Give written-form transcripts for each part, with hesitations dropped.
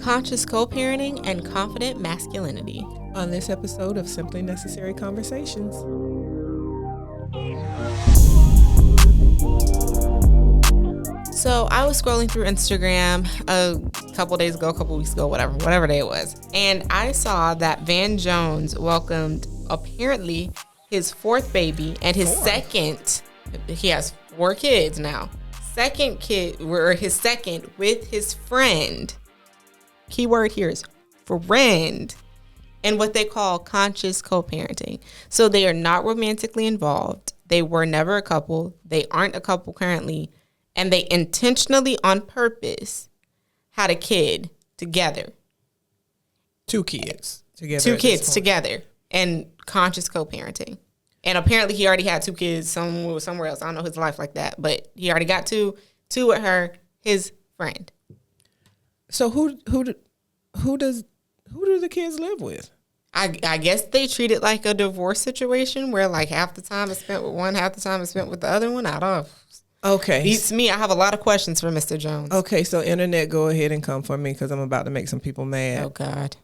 conscious co-parenting, and confident masculinity. On this episode of Simply Necessary Conversations. So I was scrolling through Instagram a couple days ago, a couple weeks ago, whatever day it was. And I saw that Van Jones welcomed apparently his fourth baby and his second. He has 4 kids now. Second kid, or his second, with his friend. Keyword here is friend. And what they call conscious co-parenting. So they are not romantically involved. They were never a couple. They aren't a couple currently. And they intentionally, on purpose, had a kid together. 2 kids together. 2 kids together. And conscious co-parenting. And apparently he already had 2 kids somewhere else. I don't know his life like that. But he already got two with her, his friend. So who do the kids live with? I guess they treat it like a divorce situation where like half the time is spent with one, half the time is spent with the other one. I don't know. Okay. Beats me. I have a lot of questions for Mr. Jones. Okay, so internet, go ahead and come for me because I'm about to make some people mad. Oh, God.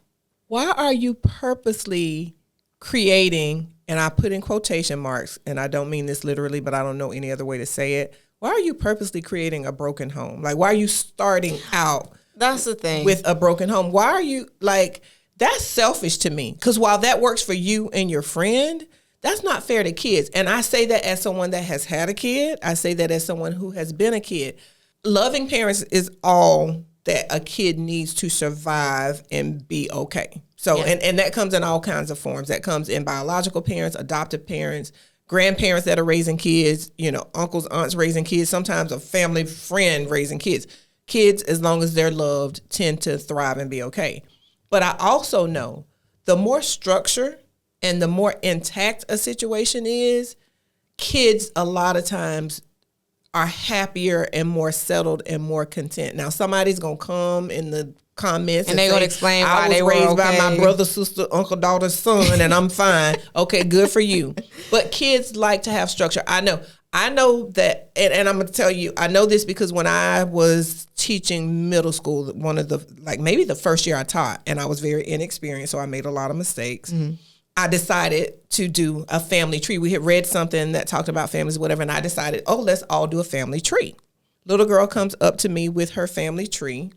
Why are you purposely creating, and I put in quotation marks, and I don't mean this literally, but I don't know any other way to say it. Why are you purposely creating a broken home? Like, why are you starting out That's the thing. with a broken home? Why are you, like, that's selfish to me. Because while that works for you and your friend, that's not fair to kids. And I say that as someone that has had a kid. I say that as someone who has been a kid. Loving parents is all that a kid needs to survive and be okay. So, Yeah. and that comes in all kinds of forms. That comes in biological parents, adoptive parents, grandparents that are raising kids, uncles, aunts raising kids, sometimes a family friend raising kids. Kids, as long as they're loved, tend to thrive and be okay. But I also know the more structure and the more intact a situation is, kids a lot of times are happier and more settled and more content. Now, somebody's going to come in the comments and they're going to explain why they were raised okay. by my brother, sister, uncle, daughter, son, and I'm fine. Okay, good for you. But kids like to have structure. I know that, and I'm going to tell you, I know this because when I was teaching middle school, maybe the first year I taught, and I was very inexperienced, so I made a lot of mistakes. Mm-hmm. I decided to do a family tree. We had read something that talked about families, whatever, and I decided, let's all do a family tree. Little girl comes up to me with her family tree,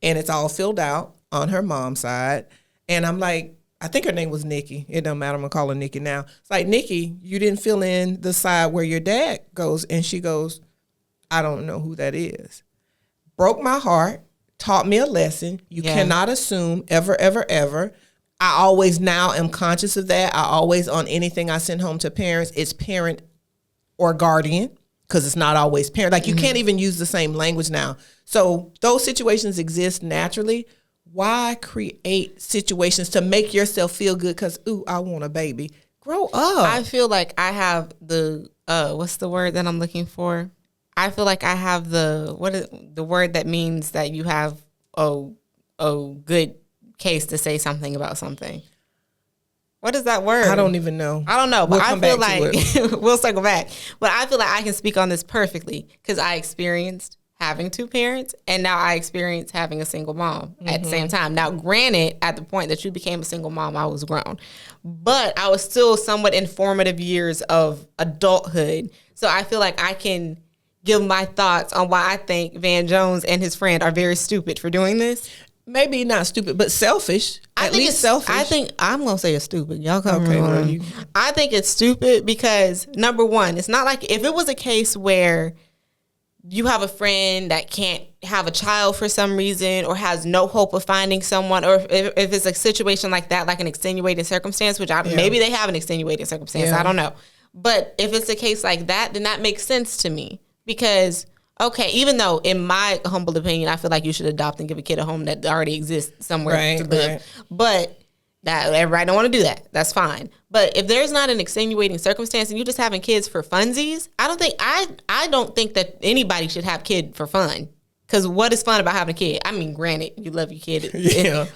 and it's all filled out on her mom's side. And I'm like, I think her name was Nikki. It don't matter. I'm going to call her Nikki now. It's like, Nikki, you didn't fill in the side where your dad goes. And she goes, I don't know who that is. Broke my heart, taught me a lesson. You cannot assume ever, ever, ever. I always now am conscious of that. I always, on anything I send home to parents, it's parent or guardian, because it's not always parent. Like, you can't even use the same language now. So those situations exist naturally. Why create situations to make yourself feel good? Because, I want a baby. Grow up. I feel like I have the, what's the word that I'm looking for? I feel like I have the word that means that you have a good case to say something about something. What is that word? I don't even know. I don't know, but I feel like we'll circle back. But I feel like I can speak on this perfectly because I experienced having 2 parents, and now I experience having a single mom at the same time. Now, granted, at the point that you became a single mom, I was grown, but I was still somewhat in formative years of adulthood. So I feel like I can give my thoughts on why I think Van Jones and his friend are very stupid for doing this. Maybe not stupid, but selfish. At least selfish. I think I'm going to say it's stupid. Y'all come okay, on. I think it's stupid because, number one, it's not like if it was a case where you have a friend that can't have a child for some reason or has no hope of finding someone, or if it's a situation like that, like an extenuating circumstance, which maybe they have an extenuating circumstance. I don't know. But if it's a case like that, then that makes sense to me because, okay, even though in my humble opinion, I feel like you should adopt and give a kid a home that already exists somewhere to live. But that everybody don't want to do that. That's fine. But if there's not an extenuating circumstance and you're just having kids for funsies, I don't think that anybody should have kid for fun. Because what is fun about having a kid? I mean, granted, you love your kid.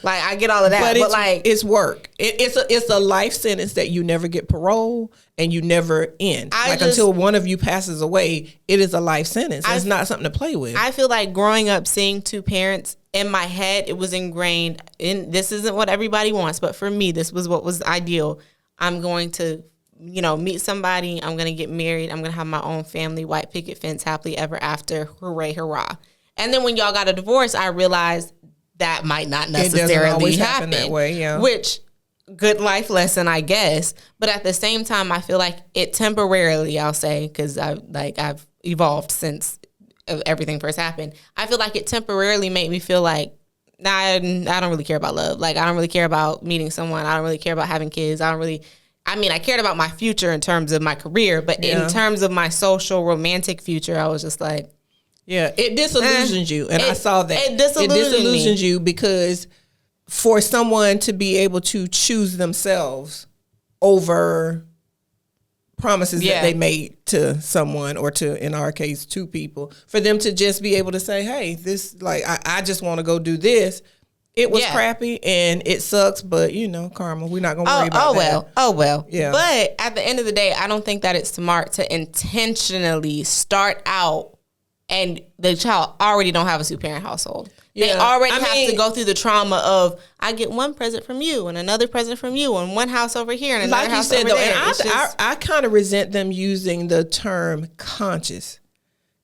Like, I get all of that. But like, it's work. It's a life sentence that you never get parole and you never end. Until one of you passes away, it is a life sentence. It's not something to play with. I feel like growing up seeing two parents in my head, it was ingrained in, this isn't what everybody wants, but for me, this was what was ideal. I'm going to, meet somebody. I'm going to get married. I'm going to have my own family, white picket fence, happily ever after. Hooray, hurrah. And then when y'all got a divorce, I realized that might not necessarily happen that way. Yeah. Which, good life lesson, I guess. But at the same time, I feel like it temporarily, I'll say, because I've evolved since everything first happened. I feel like it temporarily made me feel like, nah, I don't really care about love. Like, I don't really care about meeting someone. I don't really care about having kids. I cared about my future in terms of my career, but in terms of my social romantic future, I was just like, yeah, it disillusions you. And I saw that. It disillusions you because for someone to be able to choose themselves over promises that they made to someone, or to, in our case, two people, for them to just be able to say, hey, this, like, I just want to go do this. It was crappy and it sucks, but karma, we're not going to worry about that. Oh, well. Yeah. But at the end of the day, I don't think that it's smart to intentionally start out and the child already don't have a two-parent household. Yeah. They already have to go through the trauma of, I get one present from you and another present from you and one house over here and another house over there. And I kind of resent them using the term conscious.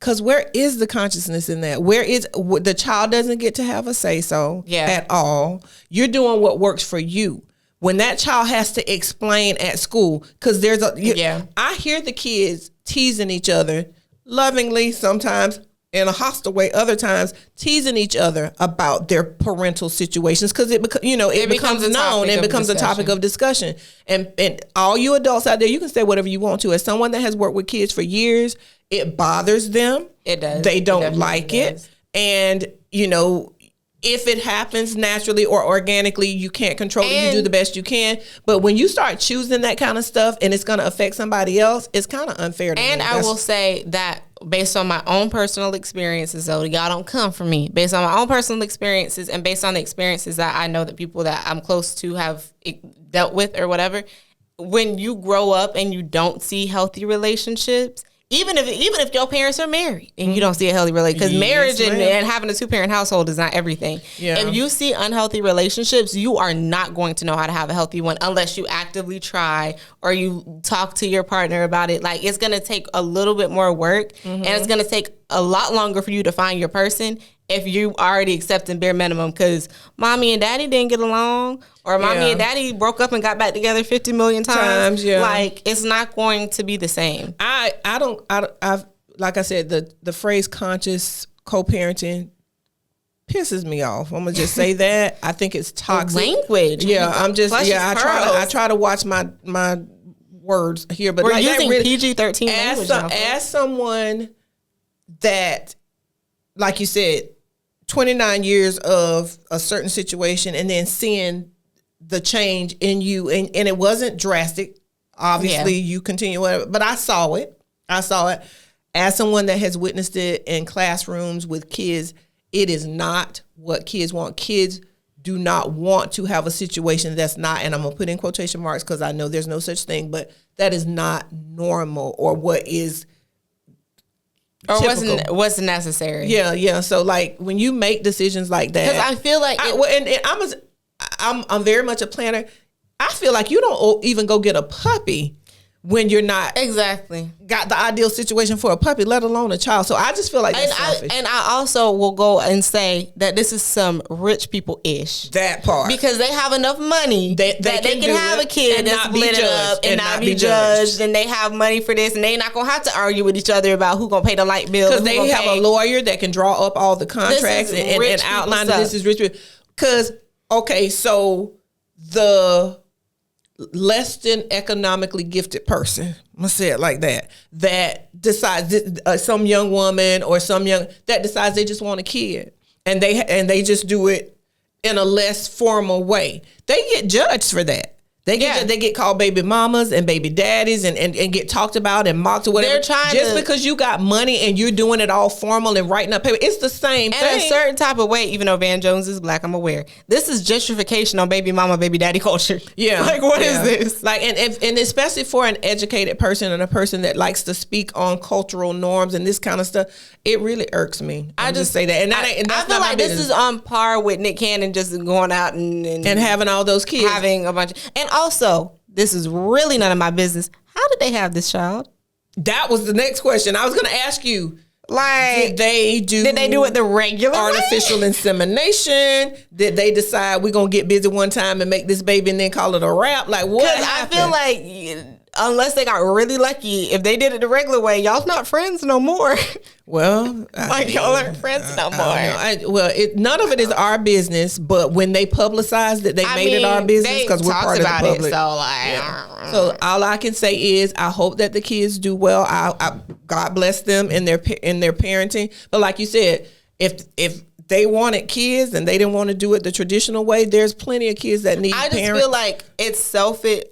Because where is the consciousness in that? Where is the child doesn't get to have a say-so at all. You're doing what works for you. When that child has to explain at school, because I hear the kids teasing each other lovingly, sometimes in a hostile way, other times teasing each other about their parental situations, because it becomes known and becomes a topic of discussion. And all you adults out there, you can say whatever you want to. As someone that has worked with kids for years, it bothers them. It does. They don't like it. And, if it happens naturally or organically, you can't control it. You do the best you can. But when you start choosing that kind of stuff and it's going to affect somebody else, it's kind of unfair to me. And I will say that based on my own personal experiences, though, y'all don't come from me. Based on my own personal experiences and based on the experiences that I know that people that I'm close to have dealt with or whatever, when you grow up and you don't see healthy relationships, even if your parents are married and you don't see a healthy relationship, because marriage and having a two-parent household is not everything. Yeah. If you see unhealthy relationships, you are not going to know how to have a healthy one unless you actively try or you talk to your partner about it. Like, it's going to take a little bit more work, and it's going to take a lot longer for you to find your person if you already accepting bare minimum because mommy and daddy didn't get along, or mommy and daddy broke up and got back together 50 million times. Like, it's not going to be the same. I've like I said, the phrase conscious co-parenting pisses me off. I'm gonna just say that. I think it's toxic language. Yeah, I'm just I try to watch my words here, but we're using PG-13 language as someone that, like you said, 29 years of a certain situation and then seeing the change in you, and it wasn't drastic. Obviously, you continue, but I saw it. As someone that has witnessed it in classrooms with kids, it is not what kids want. Kids do not want to have a situation that's not, and I'm going to put in quotation marks because I know there's no such thing, but that is not normal or what is or wasn't necessary. Yeah. So like when you make decisions like that, because I feel like I'm very much a planner. I feel like you don't even go get a puppy when you're not got the ideal situation for a puppy, let alone a child. So I just feel like that's selfish. And I also will go and say that this is some rich people-ish. That part. Because they have enough money that they can have a kid and split it up and not be judged. And they have money for this, and they're not going to have to argue with each other about who's going to pay the light bill. Because they have a lawyer that can draw up all the contracts and outline that this is rich. Because, okay, so the less than economically gifted person, I'm gonna say it like that decides some young woman or that decides they just want a kid, and they just do it in a less formal way. They get judged for that. They get called baby mamas and baby daddies and get talked about and mocked or whatever. They're trying just because you got money and you're doing it all formal and writing up paper. It's the same thing. And a certain type of way, even though Van Jones is black, I'm aware. This is gentrification on baby mama, baby daddy culture. Yeah. Like, what is this? Like, and especially for an educated person and a person that likes to speak on cultural norms and this kind of stuff, it really irks me. I just say that. And I feel like this is on par with Nick Cannon just going out and having all those kids. Having a bunch. And also, this is really none of my business. How did they have this child? That was the next question. I was going to ask you. Like, did they do it the regular artificial insemination? Did they decide we're going to get busy one time and make this baby and then call it a wrap? Like, what happened? I feel like unless they got really lucky, if they did it the regular way, y'all not friends no more. Well, y'all aren't friends no more. None of it is our business, but when they publicized it, they made it our business because we're part of the public. So all I can say is I hope that the kids do well. I God bless them in their parenting. But like you said, if they wanted kids and they didn't want to do it the traditional way, there's plenty of kids that need parents. I just feel like it's selfish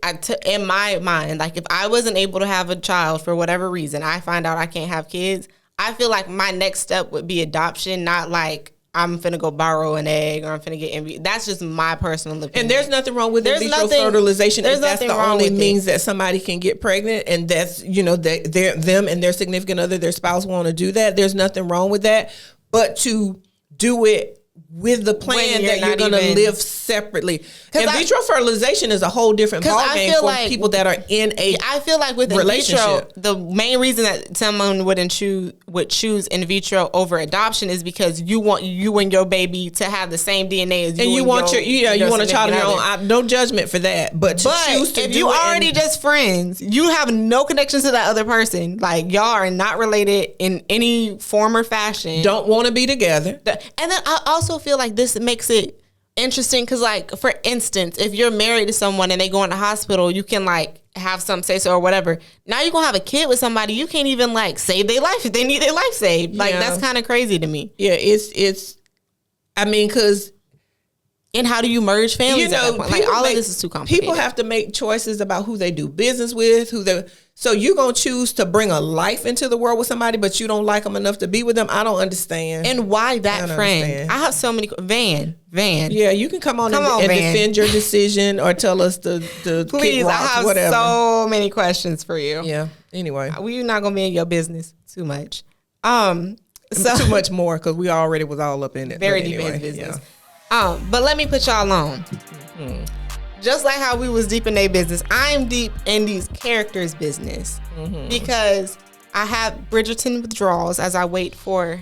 in my mind. Like, if I wasn't able to have a child for whatever reason, I find out I can't have kids, I feel like my next step would be adoption, not like I'm finna go borrow an egg or I'm finna get envy. That's just my personal opinion. And there's nothing wrong with in vitro fertilization. If that's the only means that somebody can get pregnant and that's, them and their significant other, their spouse want to do that. There's nothing wrong with that. But to do it with the plan that you're going to live separately. In vitro fertilization is a whole different ballgame for people that are in a I feel like with relationship. In vitro, the main reason that someone would choose in vitro over adoption is because you want you and your baby to have the same DNA as you. And you want you want a child of your own. No judgment for that. But choose to if you already just friends, you have no connection to that other person. Like, y'all are not related in any form or fashion. Don't want to be together. And then I also feel like this makes it interesting because, like, for instance, if you're married to someone and they go in the hospital, you can like have some say so or whatever. Now you're gonna have a kid with somebody, you can't even like save their life if they need their life saved. Like, that's kind of crazy to me. Yeah, it's I mean, because and how do you merge families at that point? Like, all of this is too complicated. People have to make choices about who they do business with, so you're going to choose to bring a life into the world with somebody, but you don't like them enough to be with them. I don't understand. And why that friend? Understand. I have so many. Van. Yeah, you can come on and defend your decision or tell us to please, kick rocks, I have whatever. So many questions for you. Yeah, anyway. We're not going to be in your business too much. Too much more because we already was all up in it. Very deep in business. Yeah. But let me put y'all on. Mm-hmm. Just like how we was deep in their business, I'm deep in these characters' business because I have Bridgerton withdrawals as I wait for,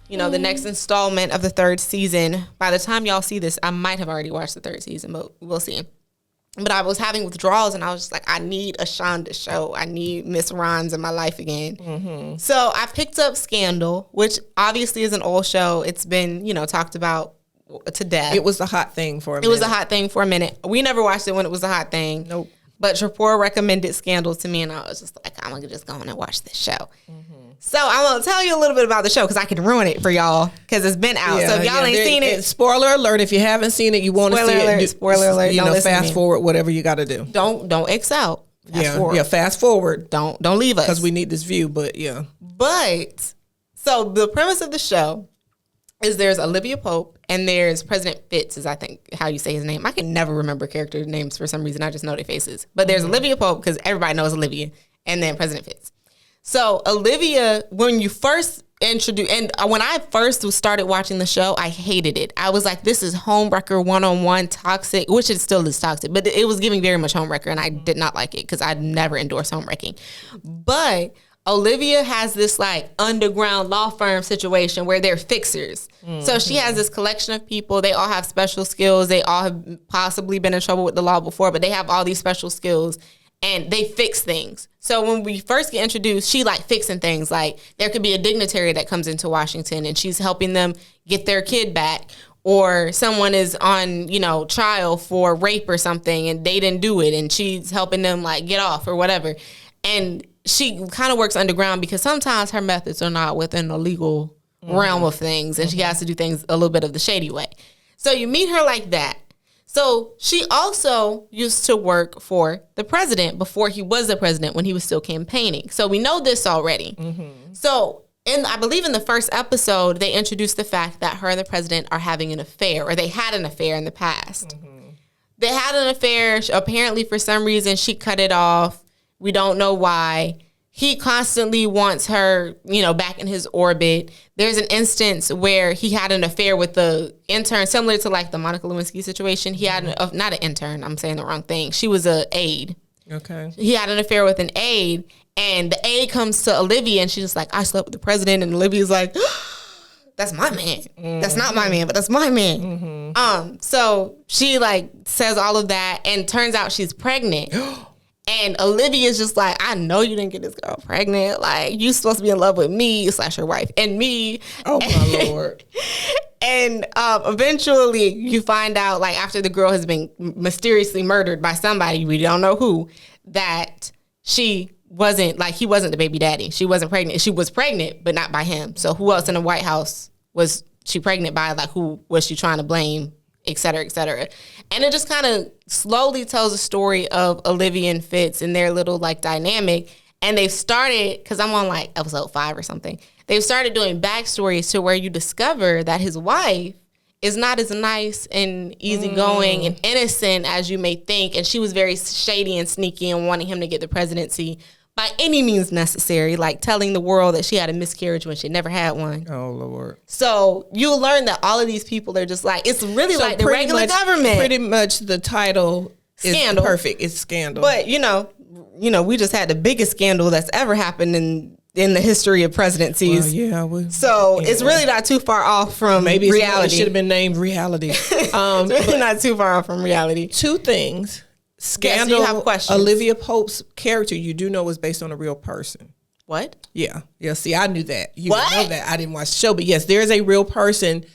the next installment of the third season. By the time y'all see this, I might have already watched the third season, but we'll see. But I was having withdrawals and I was just like, I need a Shonda show. I need Miss Rons in my life again. Mm-hmm. So I picked up Scandal, which obviously is an old show. It's been, talked about to death. It was a hot thing for a minute. It was a hot thing for a minute. We never watched it when it was a hot thing. Nope. But Trapor recommended Scandal to me, and I was just like, I'm going to just go on and watch this show. Mm-hmm. So I'm going to tell you a little bit about the show because I can ruin it for y'all because it's been out. So if y'all ain't seen it. Spoiler alert. If you haven't seen it, you want to see it. Spoiler alert. Fast forward, whatever you got to do. Don't X out. Fast forward. Don't leave us. Because we need this view, but yeah. But, so the premise of the show is there's Olivia Pope and there's President Fitz is I think how you say his name. I can never remember character names for some reason. I just know their faces. But there's Olivia Pope because everybody knows Olivia, and then President Fitz. So Olivia, when you first introduced, and when I first started watching the show, I hated it. I was like, this is homewrecker 101 toxic, which it still is toxic, but it was giving very much homewrecker, and I did not like it because I never endorsed homewrecking. But Olivia has this like underground law firm situation where they're fixers. Mm-hmm. So she has this collection of people. They all have special skills. They all have possibly been in trouble with the law before, but they have all these special skills and they fix things. So when we first get introduced, she like fixing things. Like there could be a dignitary that comes into Washington and she's helping them get their kid back. Or someone is on, trial for rape or something and they didn't do it and she's helping them like get off or whatever. And she kind of works underground because sometimes her methods are not within the legal realm of things and she has to do things a little bit of the shady way. So you meet her like that. So she also used to work for the president before he was the president, when he was still campaigning. So we know this already. Mm-hmm. So I believe in the first episode, they introduced the fact that her and the president are having an affair, or they had an affair in the past. Mm-hmm. They had an affair. Apparently, for some reason, she cut it off. We don't know why. He constantly wants her, back in his orbit. There's an instance where he had an affair with the intern, similar to like the Monica Lewinsky situation. He had not an intern. I'm saying the wrong thing. She was an aide. Okay. He had an affair with an aide, and the aide comes to Olivia, and she's just like, I slept with the president, and Olivia's like, that's my man. Mm-hmm. That's not my man, but that's my man. Mm-hmm. So she like says all of that, and turns out she's pregnant. And Olivia's just like, I know you didn't get this girl pregnant. Like, you supposed to be in love with me / your wife and me. Oh, my Lord. And eventually you find out, like, after the girl has been mysteriously murdered by somebody, we don't know who, that he wasn't the baby daddy. She wasn't pregnant. She was pregnant, but not by him. So who else in the White House was she pregnant by? Like, who was she trying to blame? Et cetera, et cetera. And it just kind of slowly tells a story of Olivia and Fitz and their little like dynamic. And they've started, because I'm on like episode 5 or something, they've started doing backstories to where you discover that his wife is not as nice and easygoing and innocent as you may think. And she was very shady and sneaky and wanting him to get the presidency by any means necessary, like telling the world that she had a miscarriage when she never had one. Oh, Lord. So you'll learn that all of these people are just like, it's really like the regular government. Pretty much the title Scandal. Is perfect. It's Scandal. But, we just had the biggest scandal that's ever happened in the history of presidencies. Well, yeah. So it's really not too far off from maybe reality. It should have been named Reality. It's really not too far off from reality. 2 things. Scandal, yes, you have questions. Olivia Pope's character, you do know, was based on a real person. What? Yeah. See, I knew that. You what? know that. I didn't watch the show, but yes, there is a real person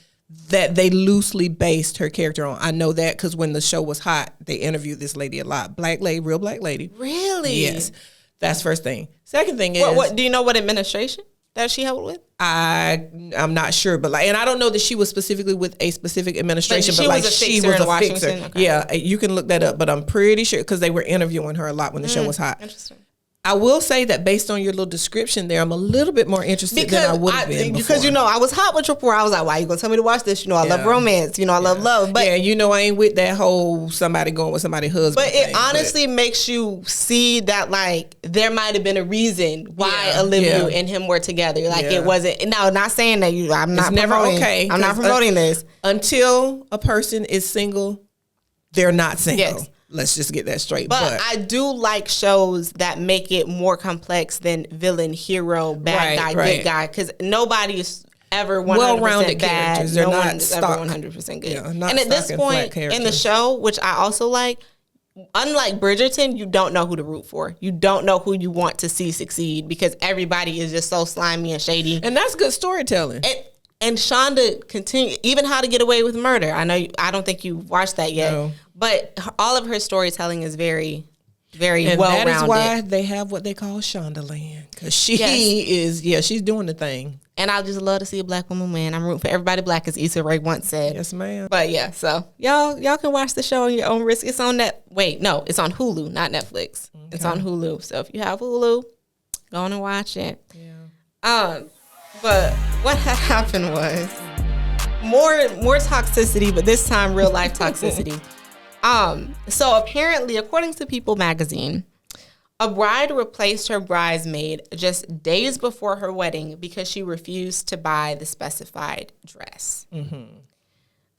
that they loosely based her character on. I know that because when the show was hot, they interviewed this lady a lot. Real black lady. Really? Yes. That's first thing. Second thing is... What do you know what administration that she held with? I'm not sure, but and I don't know that she was specifically with a specific administration, but she was a fixer. Okay. Yeah, you can look that up, but I'm pretty sure because they were interviewing her a lot when the show was hot. Interesting. I will say that based on your little description there, I'm a little bit more interested than I would have been before. Because, I was hot with your report. I was like, why are you going to tell me to watch this? I love romance. I love love. But yeah, I ain't with that whole somebody going with somebody's husband But it honestly makes you see that, like, there might have been a reason why Olivia and him were together. Like, it wasn't. No, not saying that I'm not never okay. I'm not promoting this. Until a person is single, they're not single. Yes. Let's just get that straight. But I do like shows that make it more complex than villain, hero, bad guy, good guy. Because nobody is ever 100% well-rounded bad. Characters. They're not one's ever 100% good. Yeah, and at this point in the show, which I also like, unlike Bridgerton, you don't know who to root for. You don't know who you want to see succeed because everybody is just so slimy and shady. And that's good storytelling. And Shonda continue, even How to Get Away with Murder. I don't think you've watched that yet. No. But all of her storytelling is very, very well-rounded. And that is why they have what they call Shondaland. Because she's doing the thing. And I just love to see a black woman win. I'm rooting for everybody black, as Issa Rae once said. Yes, ma'am. But yeah, so y'all can watch the show on your own risk. It's on it's on Hulu, not Netflix. Okay. It's on Hulu. So if you have Hulu, go on and watch it. Yeah. But what had happened was more toxicity, but this time real life toxicity. So apparently, according to People magazine, a bride replaced her bridesmaid just days before her wedding because she refused to buy the specified dress. Mm-hmm.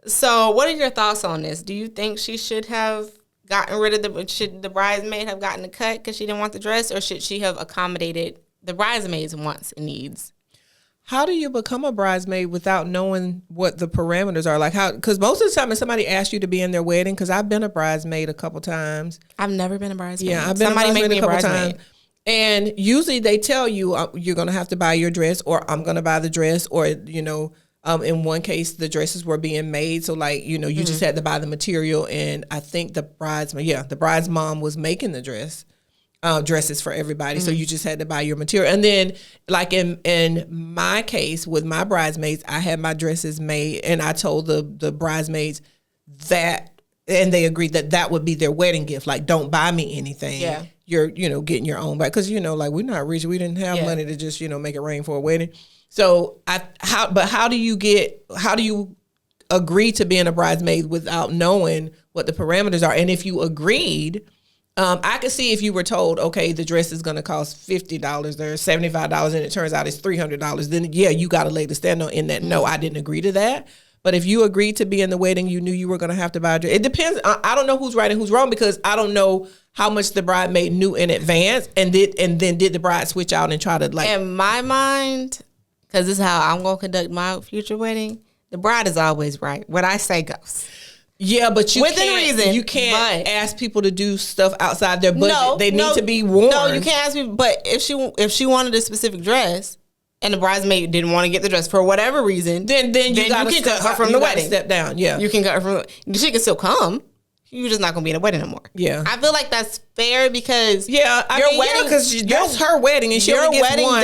So what are your thoughts on this? Do you think she should have gotten rid of should the bridesmaid have gotten the cut because she didn't want the dress, or should she have accommodated the bridesmaid's wants and needs? How do you become a bridesmaid without knowing what the parameters are? Like how? Because most of the time, if somebody asks you to be in their wedding, because I've been a bridesmaid a couple times. I've never been a bridesmaid. Yeah, I've been a couple times. And usually they tell you you're going to have to buy your dress, or I'm going to buy the dress, or in one case the dresses were being made, so you just had to buy the material. And I think the bride's mom was making the dresses for everybody. So you just had to buy your material. And then like in my case with my bridesmaids, I had my dresses made, and I told the bridesmaids that and they agreed that that would be their wedding gift. Like, don't buy me anything. Yeah. You're, getting your own back. Because, like, we're not rich. We didn't have money to just, make it rain for a wedding. So how do you agree to being a bridesmaid without knowing what the parameters are? And if you agreed, I could see if you were told, okay, the dress is going to cost $50 or $75, and it turns out it's $300. Then you got to lay the stand on in that. No, I didn't agree to that. But if you agreed to be in the wedding, you knew you were going to have to buy a dress. It depends. I don't know who's right and who's wrong, because I don't know how much the bridesmaid knew in advance, and then did the bride switch out and try to like. In my mind, because this is how I'm going to conduct my future wedding, the bride is always right. What I say goes. Yeah, but within reason, you can't ask people to do stuff outside their budget. No, they need to be warned. No, you can't ask people. But if she wanted a specific dress, and the bridesmaid didn't want to get the dress for whatever reason, then you can cut her from the wedding. Step down. Yeah, you can cut her from. She can still come. You're just not gonna be in a wedding no more. Yeah, I feel like that's fair because because that's her wedding and she only gets one.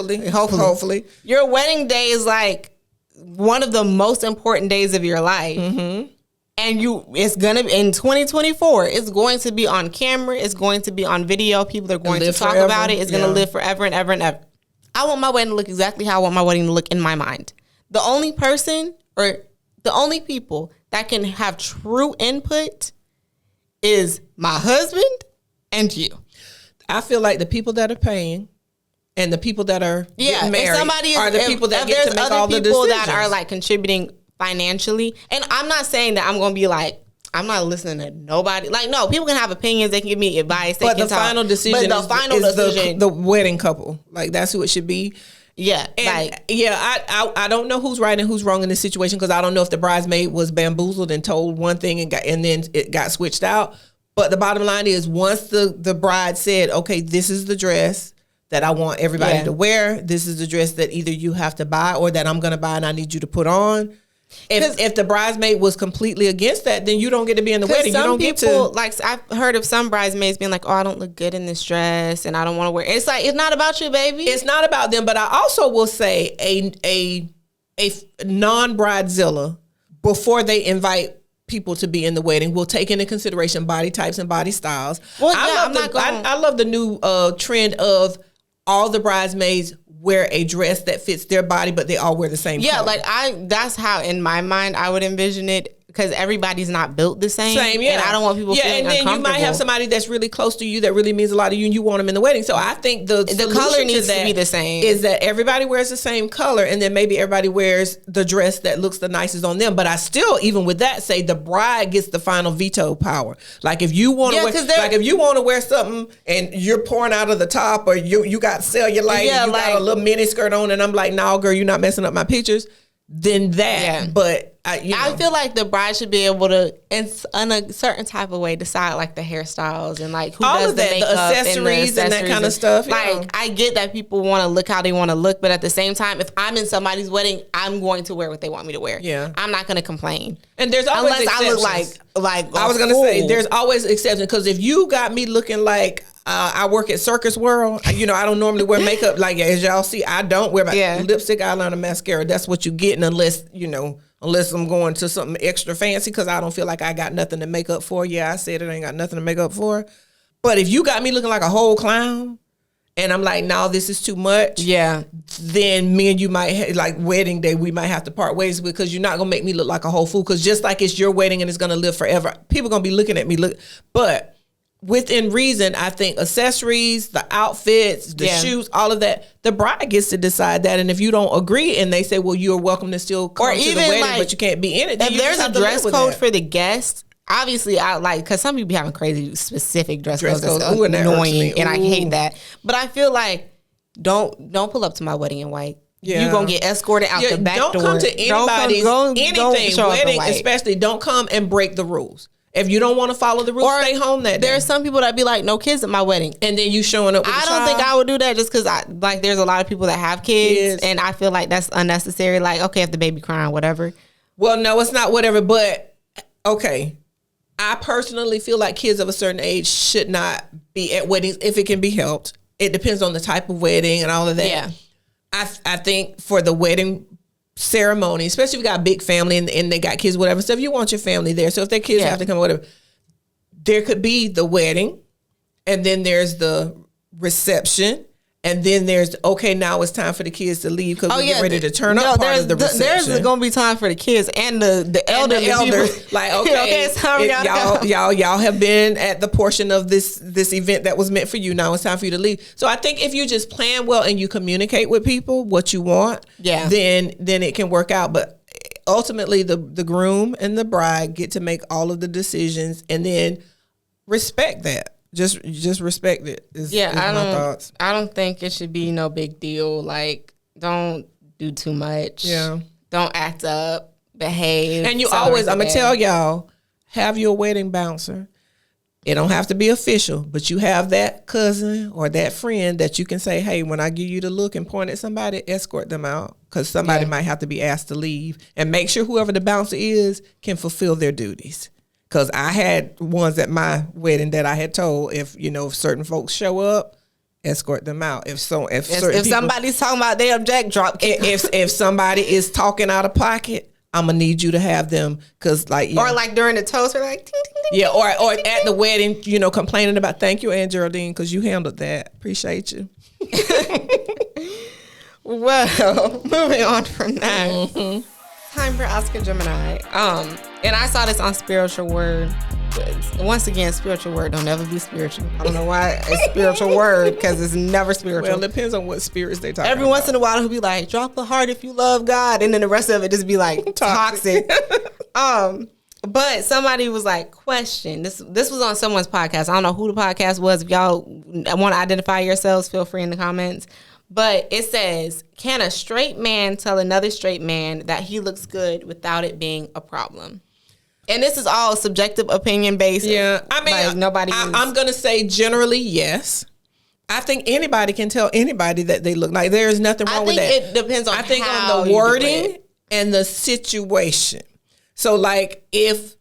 Day, hopefully, your wedding day is like one of the most important days of your life. Mm-hmm. And it's gonna be in 2024. It's going to be on camera. It's going to be on video. People are going to talk about it. It's gonna live forever and ever and ever. I want my wedding to look exactly how I want my wedding to look in my mind. The only person or the only people that can have true input is my husband and you. I feel like the people that are paying and the people that are getting married are the people that get to make all the decisions. There's other people that are like contributing financially, and I'm not saying that I'm going to be like, I'm not listening to nobody. Like, no, people can have opinions. They can give me advice. But the final decision is the wedding couple. Like, that's who it should be. Yeah. And I don't know who's right and who's wrong in this situation, because I don't know if the bridesmaid was bamboozled and told one thing and then it got switched out. But the bottom line is, once the bride said, okay, this is the dress that I want everybody to wear. This is the dress that either you have to buy or that I'm going to buy and I need you to put on. If the bridesmaid was completely against that, then you don't get to be in the wedding. You don't get to. Like, I've heard of some bridesmaids being like, "Oh, I don't look good in this dress, and I don't want to wear it." It's like, it's not about you, baby. It's not about them. But I also will say a non-bridezilla, before they invite people to be in the wedding, will take into consideration body types and body styles. Well, I love the new trend of all the bridesmaids wear a dress that fits their body, but they all wear the same color. Like that's how in my mind I would envision it, because everybody's not built the same. Yeah. And I don't want people feeling uncomfortable. And then you might have somebody that's really close to you that really means a lot to you, and you want them in the wedding. So I think the color needs to be the same. Is that everybody wears the same color, and then maybe everybody wears the dress that looks the nicest on them. But I still, even with that, say the bride gets the final veto power. Like, if you want to wear something and you're pouring out of the top, or you got cellulite, and you got a little mini skirt on, and I'm like, no, girl, you're not messing up my pictures. Then that. Yeah. But I feel like the bride should be able to, in a certain type of way, decide like the hairstyles and like who all does of that, the makeup, the accessories and that kind of stuff. Like, I get that people want to look how they want to look, but at the same time, if I'm in somebody's wedding, I'm going to wear what they want me to wear. Yeah, I'm not going to complain. And there's always exceptions. I look like I was going to say, there's always exceptions, because if you got me looking like I work at Circus World, I don't normally wear makeup. Like, as y'all see, I don't wear my lipstick, eyeliner, mascara. That's what you getting, unless I'm going to something extra fancy, because I don't feel like I got nothing to make up for. Yeah, I said it, ain't got nothing to make up for. But if you got me looking like a whole clown, and I'm like, no, this is too much. Yeah. Then me and you might, like, wedding day, we might have to part ways, because you're not going to make me look like a whole fool. Because just like it's your wedding and it's going to live forever, people going to be looking at me. But within reason, I think accessories, the outfits, the shoes, all of that, the bride gets to decide that. And if you don't agree and they say, well, you're welcome to still come to the wedding, but you can't be in it. If there's a dress code for the guests, obviously I like, because some people be having crazy specific dress codes that's annoying, and I hate that. But I feel like don't pull up to my wedding in white. Yeah. You're going to get escorted out the back door. Don't come to anybody's wedding, especially. Don't come and break the rules. If you don't want to follow the rules, stay home that day. There are some people that be like, no kids at my wedding. And then you showing up with I don't think I would do that, just because there's a lot of people that have kids, and I feel like that's unnecessary. Like, okay, if the baby crying, whatever. Well, no, it's not whatever, but okay. I personally feel like kids of a certain age should not be at weddings if it can be helped. It depends on the type of wedding and all of that. Yeah. I think for the wedding ceremony, especially if you got a big family and they got kids, whatever stuff, you want your family there. So if their kids have to come, whatever, there could be the wedding, and then there's the reception. And then there's, okay, now it's time for the kids to leave because we're getting ready to turn up part of the reception. There's going to be time for the kids and the elders. Like, okay, it's time y'all have been at the portion of this event that was meant for you. Now it's time for you to leave. So I think if you just plan well and you communicate with people what you want, then it can work out. But ultimately, the groom and the bride get to make all of the decisions, and then respect that. Just respect it. My thoughts. I don't think it should be no big deal. Like, don't do too much. Yeah. Don't act up. Behave. And you always, I'm gonna tell y'all, have your wedding bouncer. It don't have to be official, but you have that cousin or that friend that you can say, hey, when I give you the look and point at somebody, escort them out, because somebody might have to be asked to leave, and make sure whoever the bouncer is can fulfill their duties. Because I had ones at my wedding that I had told, if certain folks show up, escort them out. If somebody's talking about they object, drop kick. If somebody is talking out of pocket, I'm gonna need you to have them, because or like during the toast, we're like, ding, ding, ding, or at the wedding, complaining about, thank you, Aunt Geraldine, because you handled that. Appreciate you. Well, moving on from that. Mm-hmm. Time for Ask a Gemini. And I saw this on Spiritual Word. Once again, Spiritual Word don't ever be spiritual. I don't know why it's Spiritual Word, because it's never spiritual. Well, it depends on what spirits they talk about. Every once in a while, he'll be like, drop a heart if you love God, and then the rest of it just be like toxic. But somebody was like, question. This was on someone's podcast. I don't know who the podcast was. If y'all want to identify yourselves, feel free in the comments. But it says, can a straight man tell another straight man that he looks good without it being a problem? And this is all subjective opinion based. Yeah. I mean, like nobody I'm going to say generally, yes. I think anybody can tell anybody that they look like. There's nothing wrong with that. It depends on on the wording and the situation. So like if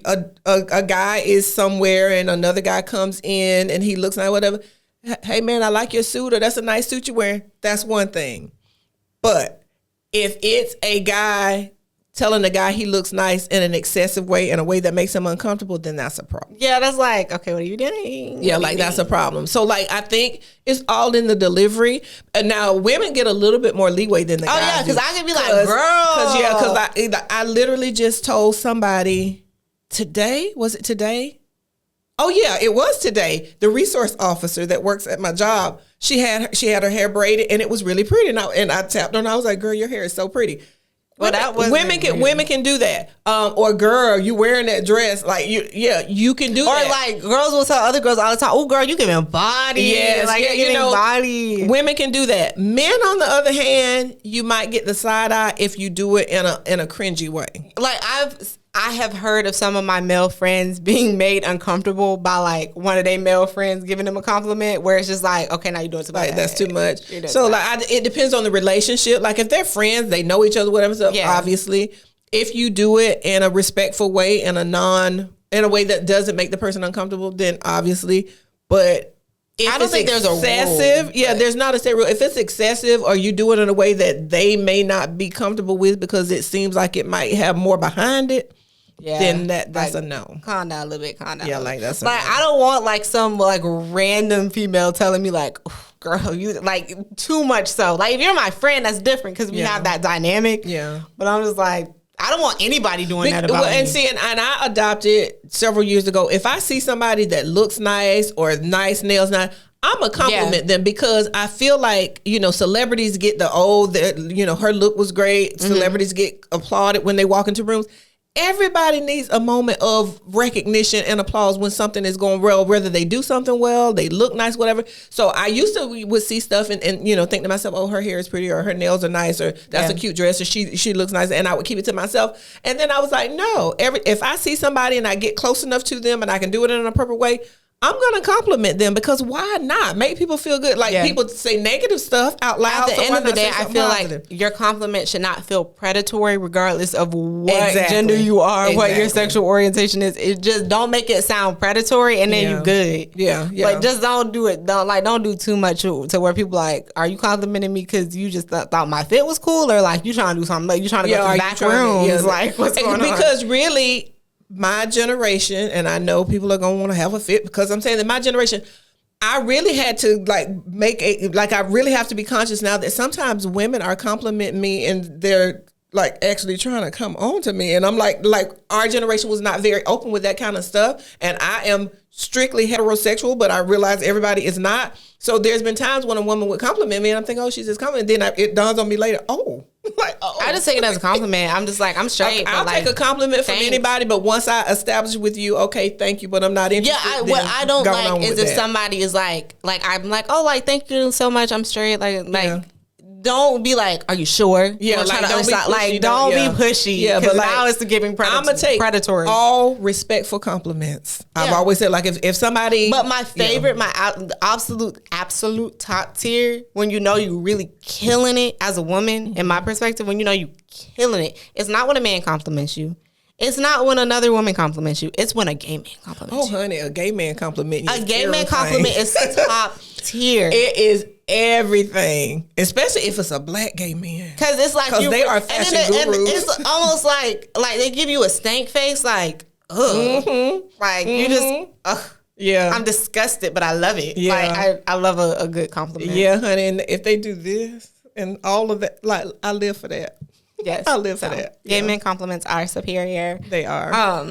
a guy is somewhere and another guy comes in and he looks like whatever, hey man, I like your suit, or that's a nice suit you're wearing, that's one thing. But if it's a guy telling a guy he looks nice in an excessive way, in a way that makes him uncomfortable, then that's a problem. Yeah, that's like, okay, what are you doing? Yeah, like that's a problem. So like I think it's all in the delivery. And now women get a little bit more leeway than the guys. Oh yeah, because I can be like, girl. Because I literally just told somebody today, was it today? Oh yeah, it was today. The resource officer that works at my job, she had her hair braided and it was really pretty. And I tapped her and I was like, girl, your hair is so pretty. Well, women can do that. Or girl, you wearing that dress, like you can do that. Or like girls will tell other girls all the time, oh girl, you giving body. Yes, like body. Women can do that. Men, on the other hand, you might get the side eye if you do it in a cringy way. Like I have heard of some of my male friends being made uncomfortable by like one of their male friends giving them a compliment, where it's just like, okay, now you're doing too much. Like, that's too much. So like, it depends on the relationship. Like if they're friends, they know each other, whatever stuff. Yeah. Obviously, if you do it in a respectful way, in a way that doesn't make the person uncomfortable, then obviously. But if I don't think there's excessive, a rule. There's not a set rule. If it's excessive, or you do it in a way that they may not be comfortable with because it seems like it might have more behind it. Yeah, then that's like, a no. Calm down a little bit. Yeah, like that's a like no. I don't want like some like random female telling me like, oh, girl, you like too much. So like if you're my friend, that's different because we have that dynamic. Yeah, but I'm just like, I don't want anybody doing that about me. And see, and I adopted several years ago. If I see somebody that looks nice or nice nails, I'm a compliment them, because I feel like, celebrities get her look was great. Mm-hmm. Celebrities get applauded when they walk into rooms. Everybody needs a moment of recognition and applause when something is going well, whether they do something well, they look nice, whatever. So I used to would see stuff and think to myself, oh, her hair is pretty, or her nails are nice, or that's a cute dress, or she looks nice, and I would keep it to myself. And then I was like, no, if I see somebody and I get close enough to them and I can do it in an appropriate way, I'm going to compliment them because why not? Make people feel good. Like people say negative stuff out loud. At the end of the day, I feel like your compliment should not feel predatory regardless of what gender you are, what your sexual orientation is. It just don't make it sound predatory and then you good. Yeah. Like just don't do it. Don't do too much to where people like, are you complimenting me because you just thought my fit was cool, or like you trying to do something? Like you trying to go to the back rooms? Like what's going on? Because really, my generation, and I know people are going to want to have a fit because I'm saying that my generation, I really had to I really have to be conscious now that sometimes women are complimenting me and they're like actually trying to come on to me. And I'm like our generation was not very open with that kind of stuff. And I am strictly heterosexual, but I realize everybody is not. So there's been times when a woman would compliment me and I'm thinking, oh, she's just complimenting. Then it dawns on me later, I just take it as a compliment. I'm just like, I'm straight. I'll take a compliment from anybody, but once I establish with you, okay, thank you, but I'm not interested. Yeah, what I don't like is if somebody is like I'm like, oh, like thank you so much, I'm straight. Don't be like, are you sure? Yeah, don't be pushy. Yeah, but now it's giving predatory. I'm gonna take all respectful compliments. I've always said if somebody. But my favorite, my absolute top tier, when you know you really killing it as a woman, in my perspective, when you know you killing it, it's not when a man compliments you. It's not when another woman compliments you. It's when a gay man compliments you. Oh, honey, a gay man compliment you. A gay man compliment is top tier. It is everything, especially if it's a black gay man. Because it's like they are fashion gurus. And it's almost like they give you a stank face, like ugh, like you just ugh. Yeah, I'm disgusted, but I love it. Yeah, like I love a good compliment. Yeah, honey, and if they do this and all of that, like I live for that. Yes, I live for that. Gay men compliments are superior. They are.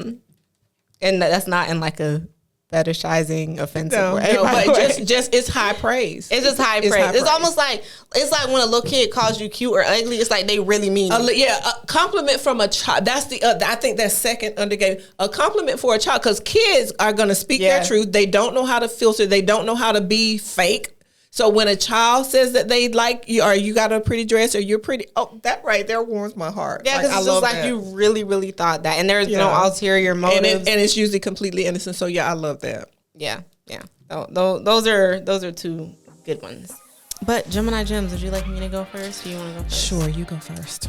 And that's not in like a fetishizing, offensive way. No, but just it's high praise. It's just high praise. It's almost like when a little kid calls you cute or ugly. It's like they really mean it. A compliment from a child. That's I think that's second under gay. A compliment for a child, because kids are going to speak their truth. They don't know how to filter. They don't know how to be fake. So when a child says that they like you, or you got a pretty dress, or you're pretty, that right there warms my heart. Yeah, because it's just like you really, really thought that, and there's no ulterior motives, and it's usually completely innocent. So yeah, I love that. Yeah. Those are two good ones. But Gemini Gems, would you like me to go first? Do you want to go first? Sure, you go first.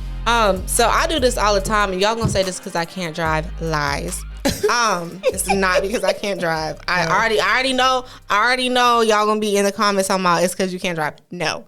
So I do this all the time, and y'all gonna say this because I can't drive. Lies. It's not because I can't drive. I already know y'all gonna be in the comments talking about it's because you can't drive. No,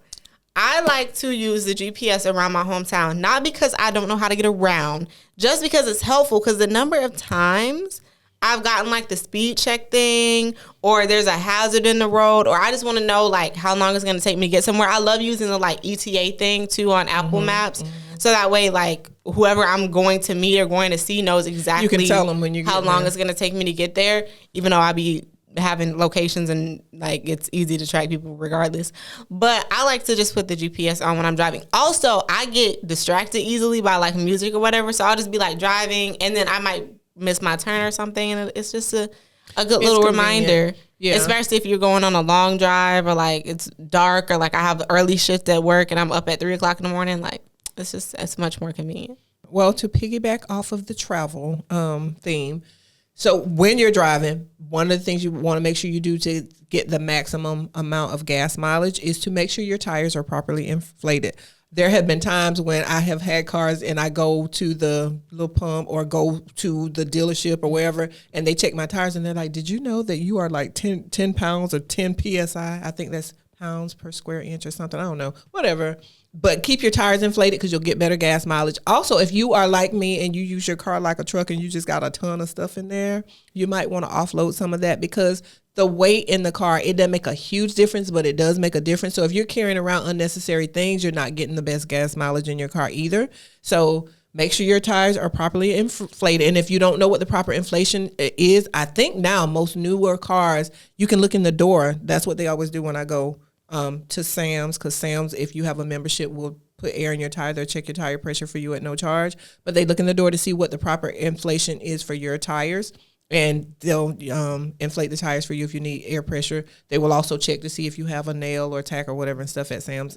I like to use the GPS around my hometown, not because I don't know how to get around, just because it's helpful. Because the number of times I've gotten like the speed check thing, or there's a hazard in the road, or I just want to know like how long it's gonna take me to get somewhere. I love using the like ETA thing too on Apple Maps. So that way, like, whoever I'm going to meet or going to see knows exactly you can tell them when you how long it's going to take me to get there, even though I be having locations and, like, it's easy to track people regardless. But I like to just put the GPS on when I'm driving. Also, I get distracted easily by, like, music or whatever, so I'll just be, like, driving, and then I might miss my turn or something, and it's just a good little reminder. Yeah. Especially if you're going on a long drive, or, like, it's dark, or, like, I have early shift at work, and I'm up at 3 o'clock in the morning, like, it's much more convenient. Well, to piggyback off of the travel theme, so when you're driving, one of the things you want to make sure you do to get the maximum amount of gas mileage is to make sure your tires are properly inflated. There have been times when I have had cars and I go to the little pump or go to the dealership or wherever, and they check my tires and they're like, did you know that you are like 10 pounds or 10 PSI? I think that's pounds per square inch or something. I don't know. Whatever. But keep your tires inflated because you'll get better gas mileage. Also, if you are like me and you use your car like a truck and you just got a ton of stuff in there, you might want to offload some of that, because the weight in the car, it doesn't make a huge difference, but it does make a difference. So if you're carrying around unnecessary things, you're not getting the best gas mileage in your car either. So make sure your tires are properly inflated. And if you don't know what the proper inflation is, I think now most newer cars, you can look in the door. That's what they always do when I go to Sam's, because Sam's, if you have a membership, will put air in your tire. They'll check your tire pressure for you at no charge. But they look in the door to see what the proper inflation is for your tires, and they'll inflate the tires for you if you need air pressure. They will also check to see if you have a nail or tack or whatever and stuff at Sam's.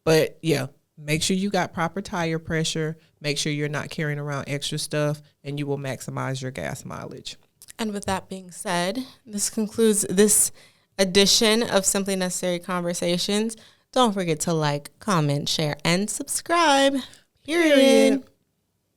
But yeah, make sure you got proper tire pressure. Make sure you're not carrying around extra stuff, and you will maximize your gas mileage. And with that being said, this concludes this edition of Simply Necessary Conversations. Don't forget to like, comment, share, and subscribe. Period.